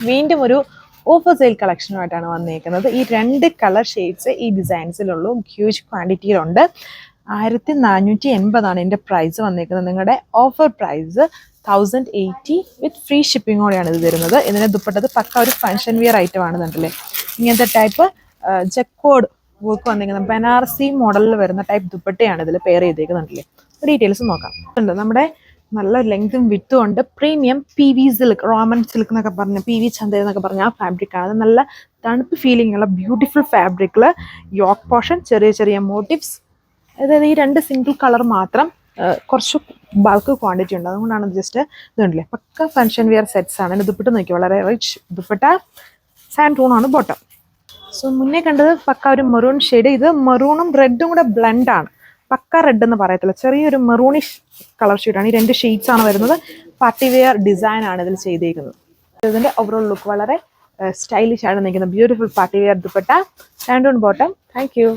വീണ്ടും ഒരു offer sale കളക്ഷനുമായിട്ടാണ് വന്നിരിക്കുന്നത്. ഈ 2 കളർ ഷെയ്ഡ്സ് ഈ ഡിസൈൻസിലുള്ളൂ. ഹ്യൂജ് ക്വാണ്ടിറ്റിയിലുണ്ട്. 1480 ഇതിൻ്റെ പ്രൈസ് വന്നിരിക്കുന്നത്. നിങ്ങളുടെ ഓഫർ പ്രൈസ് 1080 വിത്ത് ഫ്രീ ഷിപ്പിങ്ങോടെയാണ് ഇത് തരുന്നത്. ഇതിനെ ദുപ്പട്ടത് പക്ക ഒരു ഫങ്ഷൻ വിയർ ഐറ്റം ആണെന്നുണ്ടല്ലേ. ഇങ്ങനത്തെ ടൈപ്പ് ജക്കോഡ് വർക്ക് വന്നിരിക്കുന്നത് ബനാറസി മോഡലിൽ വരുന്ന ടൈപ്പ് ദുപ്പട്ടയാണ് ഇതിൽ പെയർ ചെയ്തേക്കുന്നുണ്ടല്ലേ. ഡീറ്റെയിൽസ് നോക്കാം. നമ്മുടെ നല്ല ലെങ്തും വിത്തും ഉണ്ട്. Premium PV silk, Roman silk എന്നൊക്കെ പറഞ്ഞ PV ചന്ത എന്നൊക്കെ പറഞ്ഞ ആ ഫാബ്രിക്കാണ്. അത് നല്ല തണുപ്പ് ഫീലിംഗ് ഉള്ള ബ്യൂട്ടിഫുൾ ഫാബ്രിക്കിൽ യോക്ക് പോർഷൻ, ചെറിയ ചെറിയ മോട്ടീവ്സ്. അതായത് ഈ 2 സിംഗിൾ കളർ മാത്രം കുറച്ച് ബൾക്ക് ക്വാണ്ടിറ്റി ഉണ്ട്. അതുകൊണ്ടാണ് ജസ്റ്റ് ഇതുണ്ടല്ലേ പക്ക ഫങ്ഷൻ വിയർ സെറ്റ്സ് ആണ്. എൻ്റെ ദുപ്പട്ട നോക്കി വളരെ റിച്ച് ദുപ്പട്ട. സാൻഡ് ടൂണാണ് ബോട്ടം. സോ മുന്നേ കണ്ടത് പക്ക ഒരു മെറൂൺ ഷെയ്ഡ്. ഇത് മെറൂണും റെഡും കൂടെ ബ്ലെൻഡാണ്. പക്ക റെഡ് എന്ന് പറയത്തില്ല, ചെറിയൊരു മെറൂണിഷ് കളർ ഷെയ്ഡാണ്. ഈ 2 ഷെയ്ഡ്സ് ആണ് വരുന്നത്. പാർട്ടി വെയർ ഡിസൈൻ ആണ് ഇതിൽ ചെയ്തേക്കുന്നത്. ഇതിൻ്റെ ഓവറോൾ ലുക്ക് വളരെ സ്റ്റൈലിഷ് ആണ് നിൽക്കുന്നത്. Beautiful party wear dupatta, sand tone bottom. Thank U.